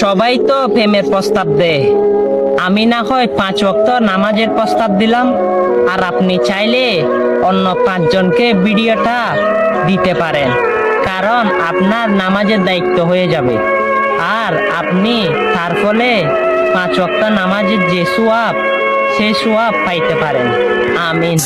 সবাই তো প্রেমের প্রস্তাব দেয়, আমি না হয় 5 ওয়াক্ত নামাজের প্রস্তাব দিলাম, আর আপনি চাইলে অন্য 5 জনকে ভিডিওটা দিতে পারেন, কারণ আপনার নামাজের দায়িত্ব হয়ে যাবে। আর আপনি তার ফলে 5 ওয়াক্ত নামাজের যে সওয়াব, সেই সওয়াব পাইতে পারেন। আমিন।